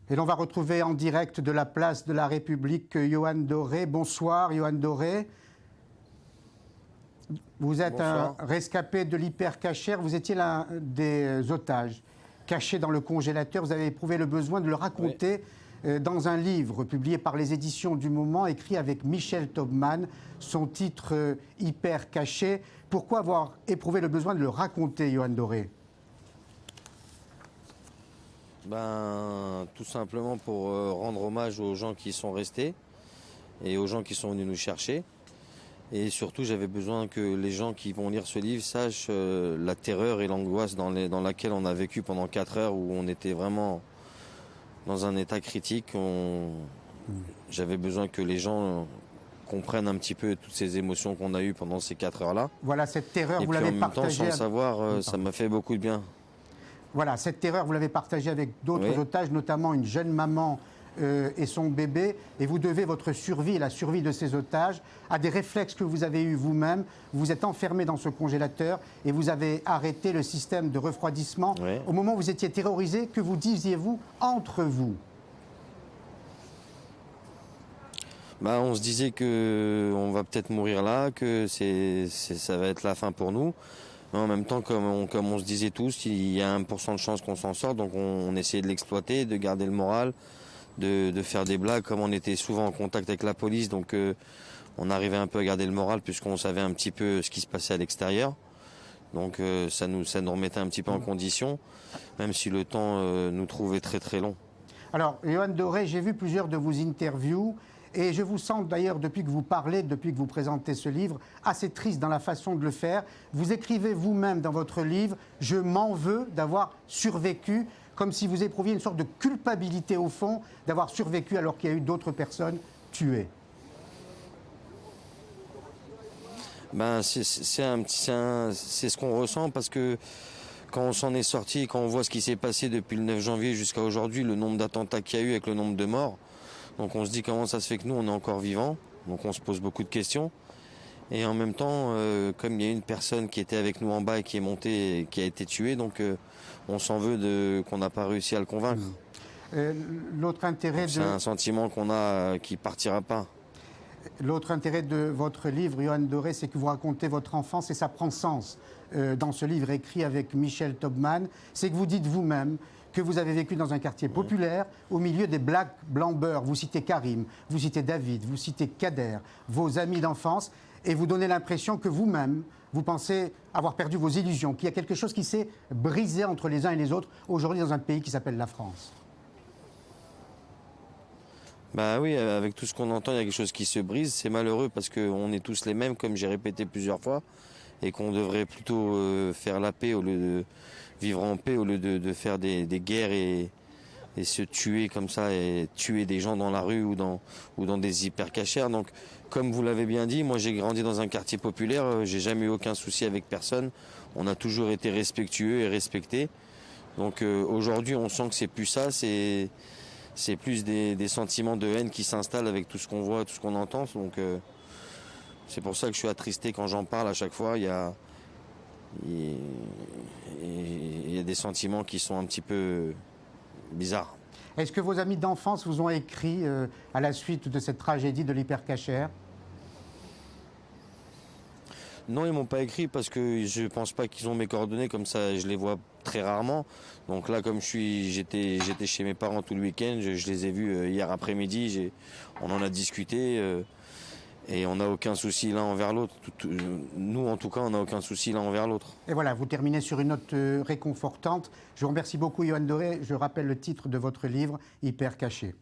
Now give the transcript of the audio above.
Et l'on va retrouver en direct de la place de la République Yohann Doré. Bonsoir Yohann Doré. Vous êtes Bonsoir. un rescapé de l'hypercachère. Vous étiez l'un des otages cachés dans le congélateur. Vous avez éprouvé le besoin de le raconter dans un livre publié par les éditions du Moment, écrit avec Michel Taubman. Son titre Hyper caché. Pourquoi avoir éprouvé le besoin de le raconter, Yohann Doré? Tout simplement pour rendre hommage aux gens qui sont restés et aux gens qui sont venus nous chercher. Et surtout, j'avais besoin que les gens qui vont lire ce livre sachent la terreur et l'angoisse dans laquelle on a vécu pendant 4 heures, où on était vraiment dans un état critique. J'avais besoin que les gens comprennent un petit peu toutes ces émotions qu'on a eues pendant ces 4 heures-là. Voilà, cette terreur, Et vous puis en l'avez même temps, partagée. sans le savoir, ça m'a fait beaucoup de bien. Voilà, cette terreur, vous l'avez partagée avec d'autres otages, notamment une jeune maman et son bébé. Et vous devez votre survie, la survie de ces otages, à des réflexes que vous avez eus vous-même. Vous êtes enfermé dans ce congélateur et vous avez arrêté le système de refroidissement. Au moment où vous étiez terrorisé, que vous disiez-vous entre vous? On se disait qu'on va peut-être mourir là, que ça va être la fin pour nous. Mais en même temps, comme on se disait tous, il y a 1% de chance qu'on s'en sorte, donc on essayait de l'exploiter, de garder le moral, de faire des blagues, comme on était souvent en contact avec la police, donc on arrivait un peu à garder le moral puisqu'on savait un petit peu ce qui se passait à l'extérieur. Donc ça nous remettait un petit peu en condition, même si le temps nous trouvait très très long. Alors, Yohann Doré, j'ai vu plusieurs de vos interviews. Et je vous sens d'ailleurs, depuis que vous parlez, depuis que vous présentez ce livre, assez triste dans la façon de le faire. Vous écrivez vous-même dans votre livre « Je m'en veux d'avoir survécu », comme si vous éprouviez une sorte de culpabilité au fond d'avoir survécu alors qu'il y a eu d'autres personnes tuées. C'est ce qu'on ressent, parce que quand on s'en est sorti, quand on voit ce qui s'est passé depuis le 9 janvier jusqu'à aujourd'hui, le nombre d'attentats qu'il y a eu avec le nombre de morts, donc on se dit comment ça se fait que nous on est encore vivants, donc on se pose beaucoup de questions. Et en même temps, comme il y a une personne qui était avec nous en bas et qui est montée et qui a été tuée, donc on s'en veut qu'on n'a pas réussi à le convaincre. L'autre intérêt c'est un sentiment qu'on a qui partira pas. L'autre intérêt de votre livre, Yohann Doré, c'est que vous racontez votre enfance et ça prend sens dans ce livre écrit avec Michel Taubman. C'est que vous dites vous-même que vous avez vécu dans un quartier populaire au milieu des Black Blancs-Beurre. Vous citez Karim, vous citez David, vous citez Kader, vos amis d'enfance, et vous donnez l'impression que vous-même, vous pensez avoir perdu vos illusions, qu'il y a quelque chose qui s'est brisé entre les uns et les autres aujourd'hui dans un pays qui s'appelle la France. Oui, avec tout ce qu'on entend, il y a quelque chose qui se brise. C'est malheureux parce qu'on est tous les mêmes, comme j'ai répété plusieurs fois, et qu'on devrait plutôt faire la paix au lieu de vivre en paix, au lieu de faire des guerres et se tuer comme ça, et tuer des gens dans la rue ou dans des hypercachères. Donc, comme vous l'avez bien dit, moi j'ai grandi dans un quartier populaire, j'ai jamais eu aucun souci avec personne. On a toujours été respectueux et respectés. Donc aujourd'hui, on sent que c'est plus ça, c'est plus des sentiments de haine qui s'installent avec tout ce qu'on voit, tout ce qu'on entend. Donc c'est pour ça que je suis attristé quand j'en parle à chaque fois. Il y a des sentiments qui sont un petit peu bizarres. Est-ce que vos amis d'enfance vous ont écrit à la suite de cette tragédie de l'hypercachère? Non, ils m'ont pas écrit parce que je pense pas qu'ils ont mes coordonnées, comme ça je les vois très rarement. Donc là, comme j'étais chez mes parents tout le week-end, je les ai vus hier après-midi, on en a discuté et on n'a aucun souci l'un envers l'autre. Nous, en tout cas, on n'a aucun souci l'un envers l'autre. Et voilà, vous terminez sur une note réconfortante. Je vous remercie beaucoup, Yohann Doré. Je rappelle le titre de votre livre, Hyper caché.